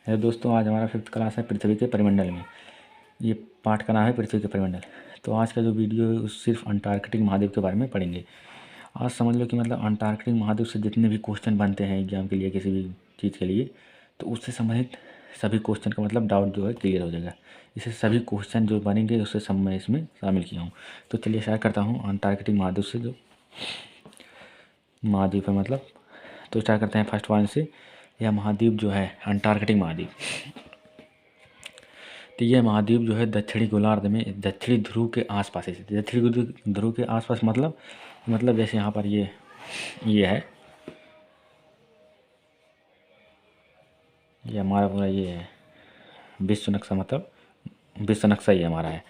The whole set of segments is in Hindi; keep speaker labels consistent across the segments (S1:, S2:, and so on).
S1: है दोस्तों, आज हमारा 5th क्लास है पृथ्वी के परिमंडल में। ये पाठ का नाम है पृथ्वी के परिमंडल। तो आज का जो वीडियो है उस सिर्फ अंटार्कटिक महाद्वीप के बारे में पढ़ेंगे। आज समझ लो कि मतलब अंटार्कटिक महाद्वीप से जितने भी क्वेश्चन बनते हैं एग्जाम के लिए, किसी भी चीज़ के लिए, तो उससे संबंधित सभी क्वेश्चन का मतलब डाउट जो है क्लियर हो जाएगा। इसे सभी क्वेश्चन जो बनेंगे उससे सब मैं इसमें शामिल किया हूँ। तो चलिए शेयर करता हूँ अंटार्कटिक महाद्वीप से जो महाद्वीप है मतलब। तो स्टार्ट करते हैं फर्स्ट पॉइंट से। यह महाद्वीप जो है अंटार्कटिक महाद्वीप, तो यह महाद्वीप जो है दक्षिणी गोलार्ध में दक्षिणी ध्रुव के आसपास है। दक्षिणी ध्रुव के आसपास मतलब जैसे यहाँ पर ये है, ये हमारा पूरा ये है विश्व नक्शा, मतलब विश्व नक्शा ये हमारा है।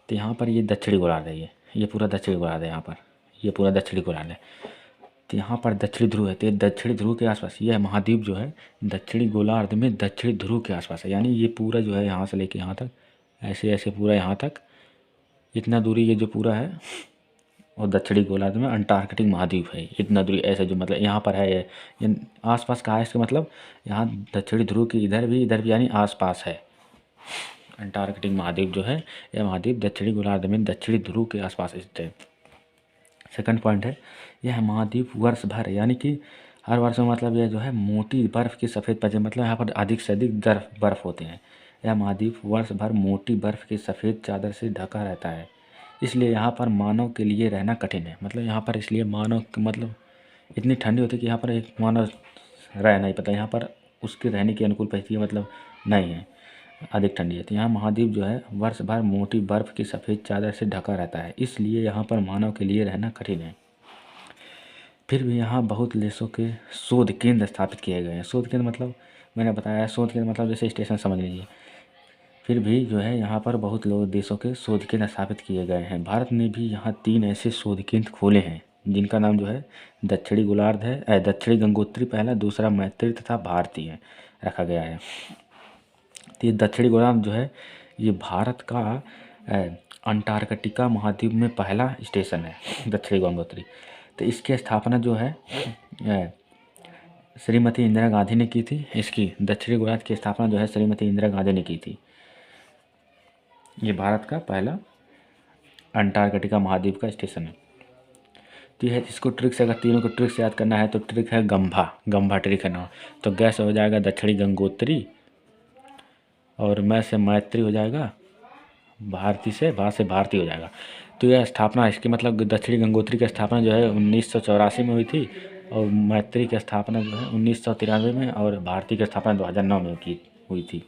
S1: तो यहाँ पर ये दक्षिणी गोलार्ध है, ये पूरा दक्षिणी गोलार्ध है। यहाँ पर ये पूरा दक्षिणी गोलार्ध है। तो यहाँ पर दक्षिणी ध्रुव है, तो दक्षिणी ध्रुव के आसपास यह महाद्वीप जो है दक्षिणी गोलार्ध में दक्षिणी ध्रुव के आसपास है। यानी ये पूरा जो है यहाँ से लेके यहाँ तक, ऐसे ऐसे पूरा यहाँ तक, इतना दूरी ये जो पूरा है और दक्षिणी गोलार्ध में अंटार्कटिक महाद्वीप है। इतना दूरी ऐसे जो मतलब यहाँ पर है, ये आसपास कहाँ है, इसका मतलब यहाँ दक्षिणी ध्रुव की इधर भी यानी आसपास है। अंटार्कटिक महाद्वीप जो है यह महाद्वीप दक्षिणी गोलार्ध में दक्षिणी ध्रुव के आसपास स्थित है। सेकंड पॉइंट है, यह महाद्वीप वर्ष भर यानी कि हर वर्ष में मतलब यह जो है मोटी बर्फ़ की सफ़ेद परतें, मतलब यहाँ पर अधिक से अधिक बर्फ़ होते हैं। यह महाद्वीप वर्ष भर मोटी बर्फ़ की सफ़ेद चादर से ढका रहता है, इसलिए यहाँ पर मानव के लिए रहना कठिन है। मतलब यहाँ पर इसलिए मानव मतलब इतनी ठंडी होती है कि यहाँ पर एक मानव रह नहीं पाता। यहाँ पर उसके रहने की अनुकूल परिस्थितियाँ मतलब नहीं है, अधिक ठंडी है। तो यहाँ महाद्वीप जो है वर्ष भर मोटी बर्फ़ की सफ़ेद चादर से ढका रहता है, इसलिए यहाँ पर मानव के लिए रहना कठिन है। फिर भी यहाँ बहुत देशों के शोध केंद्र स्थापित किए गए हैं। शोध केंद्र मतलब मैंने बताया, शोध केंद्र मतलब जैसे स्टेशन समझ लीजिए। फिर भी जो है यहाँ पर बहुत देशों के शोध केंद्र स्थापित किए गए हैं। भारत ने भी यहाँ 3 ऐसे शोध केंद्र खोले हैं जिनका नाम जो है दक्षिणी गोलार्ध है, दक्षिणी गंगोत्री पहला, दूसरा मैत्री तथा भारतीय रखा गया है। तो ये दक्षिणी गोलार्ध जो है ये भारत का अंटार्कटिका महाद्वीप में पहला स्टेशन है, दक्षिणी गंगोत्री। तो इसकी स्थापना जो है श्रीमती इंदिरा गांधी ने की थी। इसकी दक्षिणी गोलार्ध की स्थापना जो है श्रीमती इंदिरा गांधी ने की थी। ये भारत का पहला अंटार्कटिका महाद्वीप का स्टेशन है। तो यह इसको ट्रिक से, अगर तीनों को ट्रिक से याद करना है तो ट्रिक है गंभा ट्रिक है ना। तो गैस हो जाएगा दक्षिणी गंगोत्री, और मैं से मैत्री हो जाएगा, भारती से भारती हो जाएगा। तो यह स्थापना इसकी मतलब दक्षिणी गंगोत्री की स्थापना जो है 1984 में हुई थी, और मैत्री की स्थापना जो है 1993 में, और भारती की स्थापना 2009 में हुई थी।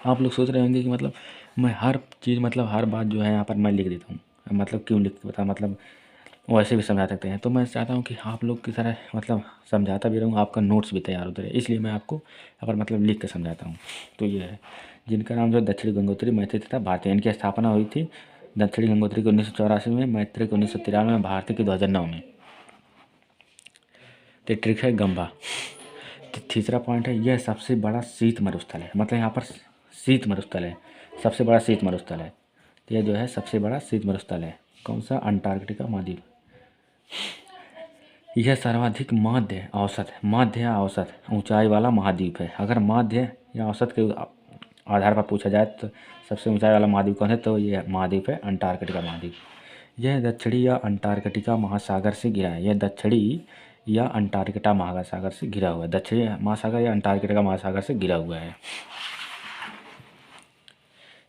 S1: आप लोग सोच रहे होंगे कि मतलब मैं हर चीज़ मतलब हर बात जो है यहाँ पर मैं लिख देता हूँ, मतलब क्यों लिख के बता, मतलब वैसे भी समझा सकते हैं। तो मैं चाहता हूँ कि आप लोग की तरह मतलब समझाता भी रहूँ, आपका नोट्स भी तैयार होता रहे, इसलिए मैं आपको यहाँ पर मतलब लिख कर समझाता हूँ। तो ये है जिनका नाम जो है दक्षिणी गंगोत्री, मैत्री तथा भारती। इनकी स्थापना हुई थी दक्षिणी गंगोत्री को 1984 में, मैत्री को 1993 में, भारती की 2009 में। तो ट्रिक है गंभा। तो तीसरा पॉइंट है, यह सबसे बड़ा शीत मरुस्थल है। मतलब यहाँ पर शीत मरुस्थल है, सबसे बड़ा शीत मरुस्थल है। तो यह जो है सबसे बड़ा शीत मरुस्थल है। कौन सा? अंटार्कटिका महाद्वीप। यह सर्वाधिक माध्य या औसत ऊंचाई वाला महाद्वीप है। अगर माध्य या औसत के आधार पर पूछा जाए तो सबसे ऊंचाई वाला महाद्वीप कौन है, तो यह महाद्वीप है अंटार्कटिका महाद्वीप। यह दक्षिणी या अंटार्कटिका महासागर से घिरा है। यह दक्षिणी या अंटार्कटिका महासागर से घिरा हुआ है। दक्षिणी महासागर या अंटार्कटिका महासागर से घिरा हुआ है।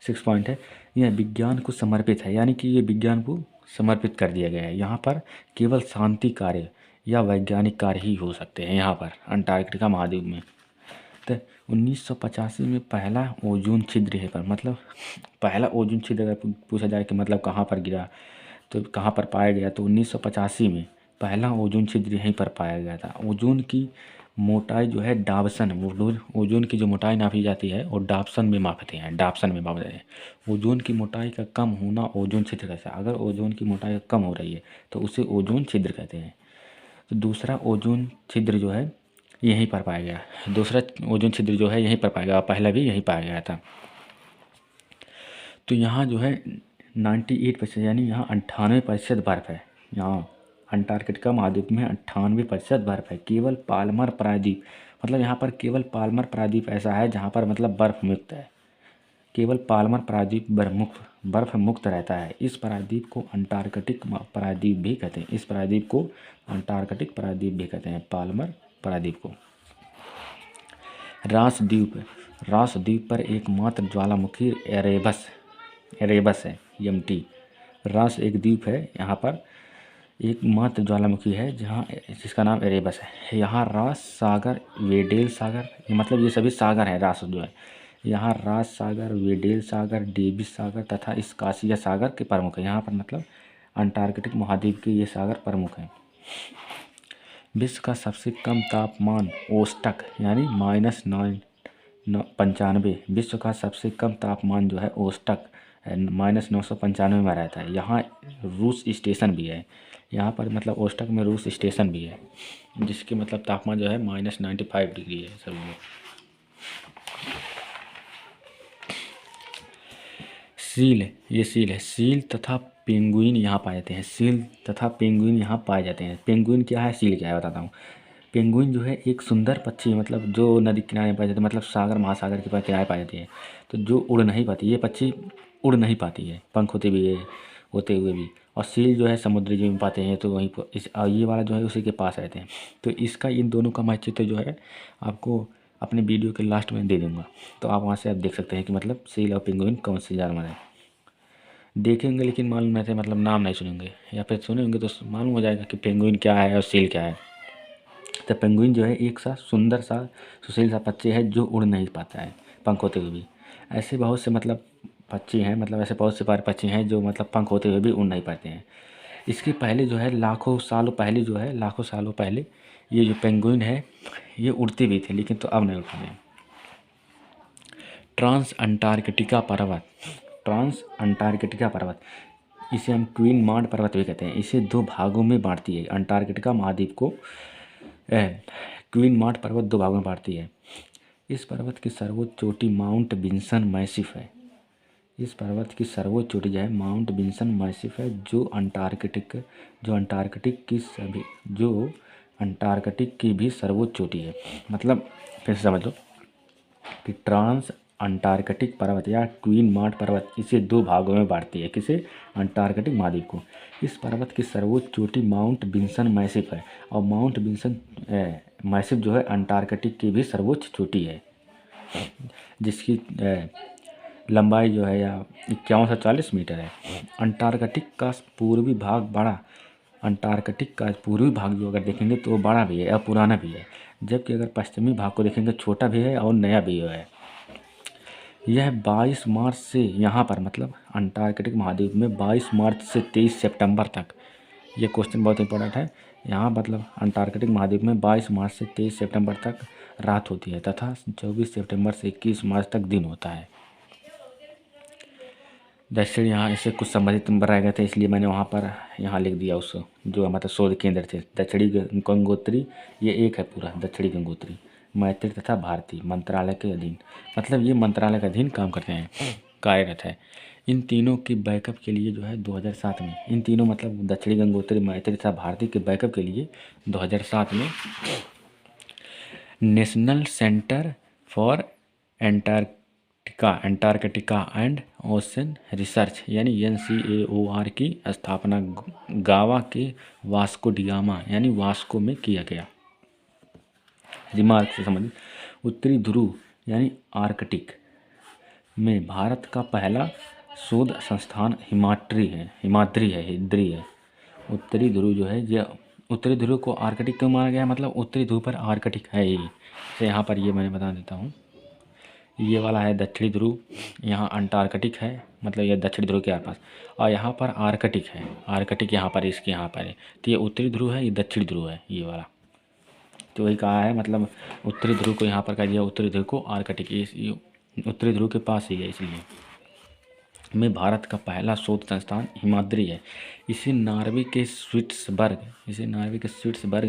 S1: 6 पॉइंट है, यह विज्ञान को समर्पित है, यानी कि ये विज्ञान को समर्पित कर दिया गया है। यहाँ पर केवल शांति कार्य या वैज्ञानिक कार्य ही हो सकते हैं यहाँ पर अंटार्कटिका महाद्वीप में। तो 1985 में पहला ओजोन छिद्र है पर, मतलब पहला ओजोन छिद्र अगर पूछा जाए कि मतलब कहाँ पर गिरा, तो कहाँ पर पाया गया, तो 1985 में पहला ओजोन छिद्र यहीं पर पाया गया था। ओजोन की मोटाई जो है डाप्सन, ओजोन की जो मोटाई नापी जाती है वो डाप्सन में मापते हैं, ओजोन की मोटाई का कम होना ओजोन छिद्र कहते हैं। अगर ओजोन की मोटाई कम हो रही है तो उसे ओजोन छिद्र कहते हैं। तो दूसरा ओजोन छिद्र जो है यहीं पर पाया गया, दूसरा ओजोन छिद्र जो है यहीं पर पाया गया, पहला भी यहीं पाया गया था। तो यहाँ जो है 98% यानी यहाँ 98% बर्फ़ है यहाँ अंटार्कटिका महाद्वीप में 98% बर्फ है। केवल पाल्मर प्रायद्वीप, मतलब यहाँ पर केवल पाल्मर प्रायद्वीप ऐसा है जहाँ पर मतलब बर्फ मुक्त है। केवल पाल्मर प्रायद्वीप बर्फ मुक्त रहता है। इस प्रायद्वीप को अंटार्कटिक प्रायद्वीप भी कहते हैं। इस प्रायद्वीप को अंटार्कटिक प्रायद्वीप भी कहते हैं, पाल्मर प्रायद्वीप को। रास द्वीप पर एकमात्र ज्वालामुखी एरेबस है, एमटी। रास एक द्वीप है, यहाँ पर एकमात्र ज्वालामुखी है जहाँ जिसका नाम एरेबस है। यहाँ रास सागर, वेडेल सागर, मतलब ये सभी सागर हैं। रास जो है यहाँ रास सागर, वेडेल सागर, डेविस सागर तथा स्कॉसिया सागर के प्रमुख हैं। यहाँ पर मतलब अंटार्कटिक महाद्वीप के ये सागर प्रमुख हैं। विश्व का सबसे कम तापमान ओस्टक यानी -995, विश्व का सबसे कम तापमान जो है ओस्टक -995 में रहता है। यहाँ रूस स्टेशन भी है। यहाँ पर मतलब ओस्टक में रूस स्टेशन भी है, जिसकी मतलब तापमान जो है -95 डिग्री है सभी में। सील है। सील तथा पेंगुइन यहाँ पाए जाते हैं। सील तथा पेंगुइन यहाँ पाए जाते हैं। पेंगुइन क्या है, सील क्या है, बताता हूँ। पेंगुइन जो है एक सुंदर पक्षी है, मतलब जो नदी किनारे पाए जाते हैं, मतलब सागर महासागर के किनारे पाई जाती है। तो जो उड़ नहीं पाती, ये पक्षी उड़ नहीं पाती है, पंख होते हुए भी। और सील जो है समुद्री जीव में पाते हैं, तो वहीं पर ये वाला जो है उसी के पास रहते हैं। तो इसका इन दोनों का मैं चित्र जो है आपको अपने वीडियो के लास्ट में दे दूँगा, तो आप वहाँ से आप देख सकते हैं कि मतलब सील और पेंगुइन कौन से जानवर है। देखेंगे लेकिन मालूम नहीं थे, मतलब नाम नहीं सुनेंगे, या फिर सुने होंगे तो मालूम हो जाएगा कि पेंगुइन क्या है और सील क्या है। तो पेंगुइन जो है एक सा सुंदर सा सुशील सा पक्षी है जो उड़ नहीं पाता है, पंख होते हुए भी। ऐसे बहुत से मतलब पक्षी हैं, मतलब ऐसे बहुत से पक्षी हैं जो मतलब पंख होते हुए भी उड़ नहीं पाते हैं। इसके पहले जो है लाखों सालों पहले ये जो पेंगुइन है ये उड़ते भी थे, लेकिन तो अब नहीं उड़ते हैं। ट्रांस अंटार्कटिका पर्वत, इसे हम क्वीन मार्ड पर्वत भी कहते हैं। इसे 2 भागों में बांटती है। अंटार्कटिका महाद्वीप को क्वीन मार्ड पर्वत 2 भागों में बांटती है। इस पर्वत की सर्वोच्च चोटी माउंट विंसन मैसिफ है। इस पर्वत की सर्वोच्च चोटी जो है माउंट विंसन मैसिफ है, जो अंटार्कटिक की भी सर्वोच्च चोटी है। मतलब फिर से समझ लो कि ट्रांस अंटार्कटिक पर्वत या क्वीन मार्ड पर्वत इसे 2 भागों में बांटती है। किसे, अंटार्कटिक महाद्वीप को। इस पर्वत की सर्वोच्च चोटी माउंट विंसन मैसिफ है, और माउंट विंसन मैसिफ जो है अंटार्कटिक की भी सर्वोच्च चोटी है, जिसकी लंबाई जो है या 5140 मीटर है। अंटार्कटिक का पूर्वी भाग जो अगर देखेंगे तो बड़ा भी है और पुराना भी है, जबकि अगर पश्चिमी भाग को देखेंगे छोटा भी है और नया भी है। यह 22 मार्च से यहाँ पर मतलब अंटार्कटिक महाद्वीप में 22 मार्च से 23 सितंबर तक, ये क्वेश्चन बहुत इंपॉर्टेंट है। यहाँ मतलब अंटार्कटिक महाद्वीप में 22 मार्च से 23 सितंबर तक रात होती है तथा 24 सितंबर से 21 मार्च तक दिन होता है। दक्षिण, यहाँ इससे कुछ संबंधित नंबर रह गए थे, इसलिए मैंने वहाँ पर यहाँ लिख दिया उसको, जो हमारे शोध केंद्र थे। दक्षिणी गंगोत्री, ये एक है पूरा दक्षिणी गंगोत्री, मैत्री तथा भारती मंत्रालय के अधीन, मतलब ये मंत्रालय के अधीन काम करते हैं, कार्यरत है। इन तीनों की बैकअप के लिए जो है 2007 में, इन तीनों मतलब दक्षिणी गंगोत्री, मैत्री तथा भारती के बैकअप के लिए 2007 में national centre for Antarctica and ocean research यानी NCAOR की स्थापना गावा के वास्को डिगामा यानी वास्को में किया गया। रिमार्क से संबंधित, उत्तरी ध्रुव यानी आर्कटिक में भारत का पहला शोध संस्थान हिमाद्री है। उत्तरी ध्रुव जो है, ये उत्तरी ध्रुव को आर्कटिक क्यों माना गया, मतलब उत्तरी ध्रुव पर आर्कटिक है ही। तो यहाँ पर ये मैंने बता देता हूँ, ये वाला है दक्षिणी ध्रुव, यहाँ अंटार्कटिक है, मतलब ये दक्षिणी ध्रुव के आसपास, और यहाँ पर आर्कटिक है, आर्कटिक यहाँ पर इसके यहाँ पर है। तो ये उत्तरी ध्रुव है, ये दक्षिणी ध्रुव है, ये वाला। तो वही कहा है, मतलब उत्तरी ध्रुव को यहाँ पर कह दिया, उत्तरी ध्रुव को आर्कटिक, ये उत्तरी ध्रुव के पास ही है, इसलिए में भारत का पहला शोध संस्थान हिमाद्री है। इसे नॉर्वे के स्विट्सबर्ग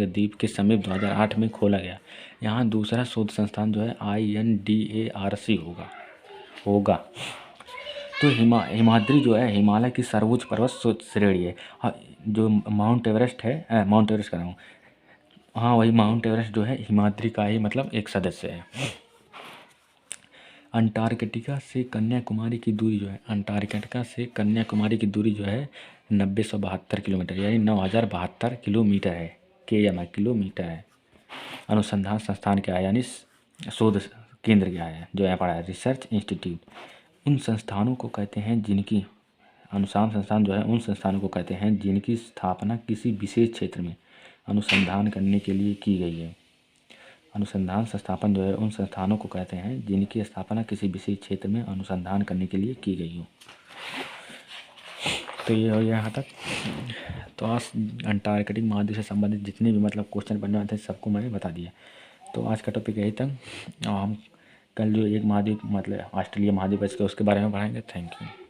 S1: द्वीप के समीप 2008 में खोला गया। यहाँ दूसरा शोध संस्थान जो है INDARC होगा। तो हिमाद्री जो है हिमालय की सर्वोच्च पर्वत श्रेणी है। हाँ, जो माउंट एवरेस्ट है, माउंट एवरेस्ट कर रहा हूँ, हाँ वही माउंट एवरेस्ट जो है हिमाद्री का ही मतलब एक सदस्य है। अंटार्कटिका से कन्याकुमारी की दूरी जो है, अंटार्कटिका से कन्याकुमारी की दूरी जो है 972 किलोमीटर, यानी 9072 किलोमीटर है। किलोमीटर है। अनुसंधान संस्थान क्या है, यानी शोध केंद्र क्या है, जो यहाँ पड़ा है रिसर्च इंस्टीट्यूट। उन संस्थानों को कहते हैं जिनकी अनुसंधान संस्थान जो है उन संस्थानों को कहते हैं जिनकी स्थापना किसी विशेष क्षेत्र में अनुसंधान करने के लिए की गई है। अनुसंधान संस्थापन जो है उन संस्थानों को कहते हैं जिनकी स्थापना किसी विशेष क्षेत्र में अनुसंधान करने के लिए की गई हो। तो ये हो गया यहाँ तक। तो आज अंटार्कटिक महाद्वीप से संबंधित जितने भी मतलब क्वेश्चन बनने वाले थे सबको मैंने बता दिया। तो आज का टॉपिक यही तक, और हम कल जो एक महाद्वीप मतलब ऑस्ट्रेलिया महाद्वीप है उसके बारे में पढ़ाएंगे। Thank you.